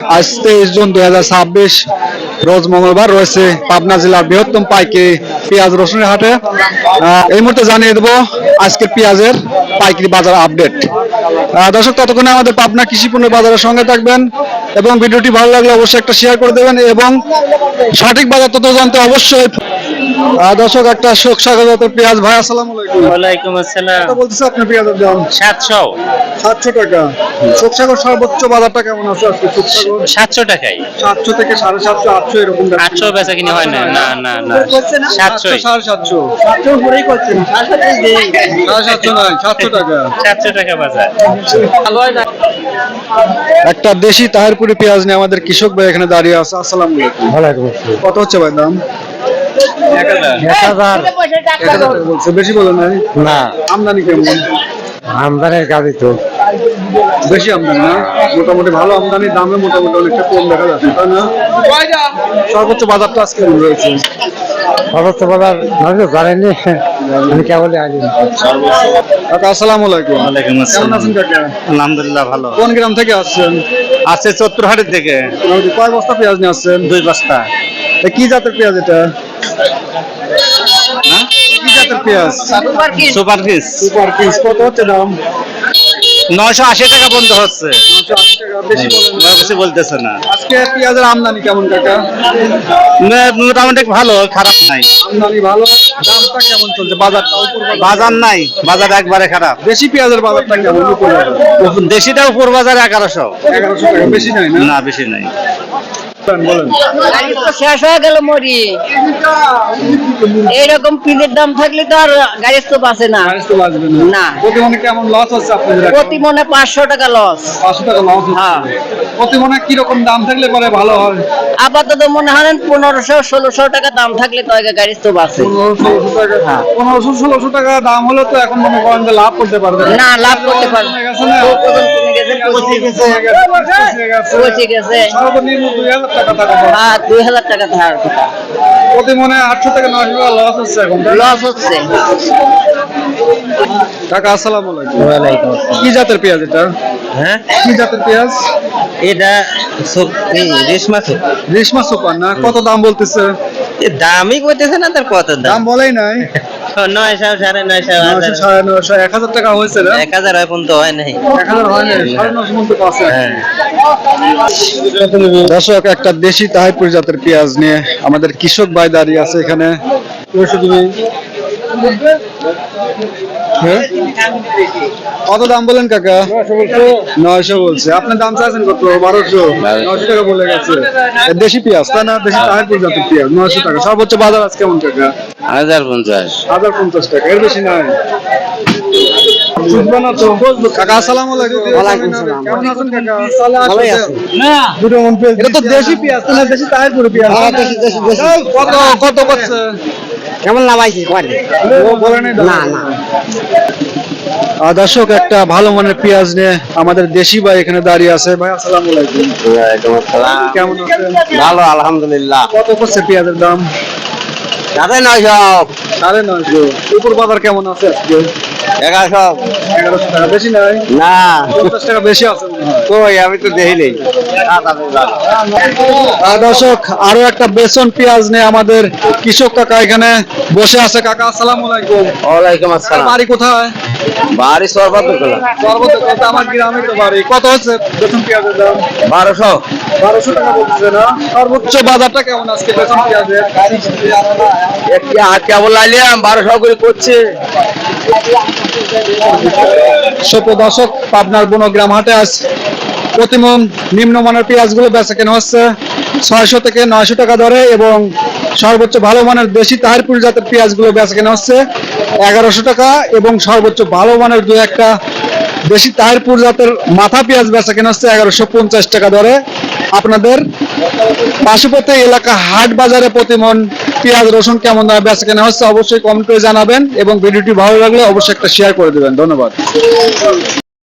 আজ 23 জুন 2026 রোজ মঙ্গলবার রয়েছে পাবনা জেলার বৃহত্তম পাইকারি পেঁয়াজ রসুনের হাটে। এই মুহূর্তে জানিয়ে দেবো আজকের পেঁয়াজের পাইকারি বাজার আপডেট। দর্শক ততক্ষণে আমাদের পাবনা কৃষি পণ্য বাজারের সঙ্গে থাকবেন এবং ভিডিওটি ভালো লাগলে অবশ্যই একটা শেয়ার করে দেবেন এবং সঠিক বাজার তথ্য জানতে অবশ্যই। দর্শক একটা শোক স্বাগত পেঁয়াজ ভাই, আসসালামু আলাইকুম। ওয়ালাইকুম আসসালাম। কত বলতেছে আপনার পেঁয়াজের দাম? 700 টাকা। শোকসাগর সর্বোচ্চ বাজারটা কেমন আছে আজকে? শোকসাগর 700 টাকাই। 700 থেকে 750 800 এরকম 800 বেচা কিনে হয় না। না না না 700 750 700 উপরেই করছেন। 750 নয় 700 টাকা। 700 টাকা বাজার। একটা দেশি তাহিরপুরি পেঁয়াজ নিয়ে আমাদের কৃষক ভাই এখানে দাঁড়িয়ে আছে। আসসালামু আলাইকুম। ওয়ালাইকুম আসসালাম। কত হচ্ছে ভাই দাম? 1000 বলছে, বেশি বলে নাই। না, আমদানি কেমন? আমদানির গাড়ি তো বেশি আমদানি না, মোটামুটি ভালো আমদানি, দামে মোটামুটি অনেকটা কম দেখা যাচ্ছে, তাই না? সর্বোচ্চ বাজারটা আজকে রয়েছে সর্বোচ্চ বাজার নজর জানেননি, আমি কেবলই আছি। কাকা আসসালামু আলাইকুম। ওয়ালাইকুম কেমন আসসালাম। আছেন কাকা? আলহামদুলিল্লাহ ভালো। কোন গ্রাম থেকে আসছেন? আছে চত্রহাটের থেকে মোটামুটি কয় বস্তা পেঁয়াজ নিয়ে আসছেন? 2 বস্তা। কি জাতের পেঁয়াজ এটা? কি জাতের পেঁয়াজ? Super kiss super piece. কত হচ্ছে দাম? 980 টাকা বন্ধ হচ্ছে। 980 টাকা। বেশি বলেন না। বেশি বলতেছে না। আজকে পেঁয়াজের আমদানি কেমন কাকা? মোটামুটি ভালো, খারাপ নাই। আমদানি ভালো, দামটা কেমন চলছে? বাজারটা উপর বাজার? বাজার নাই, বাজার একবারে খারাপ। দেশি পেঁয়াজের বাজারটা কেমন? উপর বাজার? দেশিটা উপর বাজার 1100। 1100 টাকা। বেশি নাই না? না বেশি নাই। বলেন। গাড়ি তো শেষ হয়ে গেল মরি। এইরকম পিনের দাম থাকলে তো আর গাড়ি তো বাঁচে না। গাড়ি তো বাঁচবে না। না। প্রতি মনে কেমন লস হচ্ছে আপনাদের এখন? প্রতি মনে 500 টাকা লস। 500 টাকা লস হচ্ছে। হ্যাঁ। প্রতি মনে কি রকম দাম থাকলে পরে ভালো হয়? আপাতত মনে হয় 1500-1600 টাকা দাম থাকলে তো আগে গাড়ি তো বাঁচে। 1500-1600 টাকা। 1500-1600 টাকা দাম হলে তো এখন মনে করেন যে লাভ করতে পারবে না, লাভ করতে পারবে কমে গেছে না? ওজন কমে গেছে, পচে গেছে, পচে গেছে। সর্বনিম্ন 2000 টাকা থাকা দরকার। হ্যাঁ, 2000 টাকা ধার। প্রতি মনে 800 থেকে 900 টাকা লস হচ্ছে এখন, তাই না? লস হচ্ছে। কাকা আসসালামু আলাইকুম। ওয়ালাইকুম কি জাতের পেঁয়াজ এটা? হ্যাঁ, কি জাতের পেঁয়াজ? এটা রেশমা রেশমা সুপার না? কত দাম বলতেছে? দামই করতেছে না, তার কত দাম দাম? বলেই নাই। 900 950 900 950 1000 টাকা হয়েছে না? 1000 হয় পর্যন্ত হয় নাই। 1000 হয় না, 950 মতো আছে। হ্যাঁ। দর্শক একটা দেশি তাহিরপুর জাতের পেঁয়াজ নিয়ে আমাদের কৃষক ভাই দাঁড়িয়ে আছে এখানে। হ্যাঁ? কত দাম বলেন কাকা? 900 বলছে। আপনি দাম চাচ্ছেন কত? 1200। 900 টাকা বলে গেছে। দেশি পেঁয়াজ, তাই না? দেশি তাহিরপুর জাতের পেঁয়াজ 900 টাকা। সর্বোচ্চ বাজার আজ কেমন কাকা? 1050। 1050 টাকা, এর বেশি নাই। কাকা আসসালামু আলাইকুম। ওয়ালাইকুম সালাম। কেমন আছেন কাকা? ভালোই আছি। দুটো মন পেঁয়াজ। এটা তো দেশি পেঁয়াজ, না দেশি তাহিরপুর পেঁয়াজ? হ্যাঁ, দেশি। কত করছে? কেমন নামাইছি কয়লে? বলেনি না না। দর্শক একটা ভালো মানের পেঁয়াজ নিয়ে আমাদের দেশি ভাই এখানে দাঁড়িয়ে আছে। ভাই আসসালামু আলাইকুম। ওয়ালাইকুম আসসালাম। কেমন আছেন? ভালো আলহামদুলিল্লাহ। কত করছে পেঁয়াজের দাম? 950 950। উপর বাজার কেমন আছে আজকে? 1100 1100 টাকা। বেশি নাই? না 50 টাকা বেশি আছে মনে হয়। কই, আমি তো দেখি নেই। দর্শক আরো একটা বেসন পেঁয়াজ নিয়ে আমাদের কৃষক কাকা এখানে বসে আছে। কাকা আসসালামু আলাইকুম। ওয়ালাইকুম আসসালাম। বাড়ি কোথায়? বাড়ি সর্বত্র সর্বত আমার গ্রামে তো বাড়ি। কত হচ্ছে বেসন পেঁয়াজের দাম? 1200। 1200 টাকা বলছে না? সর্বোচ্চ বাজারটা কেমন আজকে বেসন পেঁয়াজের? কেবল লাইলাম 1200 করে করছে। দর্শক পাবনার বনগ্রাম হাটে আজ প্রতিমন নিম্নমানের পেঁয়াজগুলো বেচা কেনা হচ্ছে 600 থেকে 900 টাকা দরে এবং সর্বোচ্চ ভালো মানের দেশি তাহিরপুর জাতের পেঁয়াজগুলো বেচা কেনা হচ্ছে 1100 টাকা এবং সর্বোচ্চ ভালো মানের দু একটা দেশি তাহিরপুর জাতের মাথা পেঁয়াজ বেচা কেনা হচ্ছে 1150 টাকা দরে। আপনাদের পার্শ্ববর্তী এলাকা হাট বাজারে প্রতিমন পেঁয়াজ রসুন কেমন দামে বেচা কেনা হচ্ছে অবশ্যই কমেন্ট করে জানাবেন এবং ভিডিওটি ভালো লাগলে অবশ্যই একটা শেয়ার করে দেবেন। ধন্যবাদ।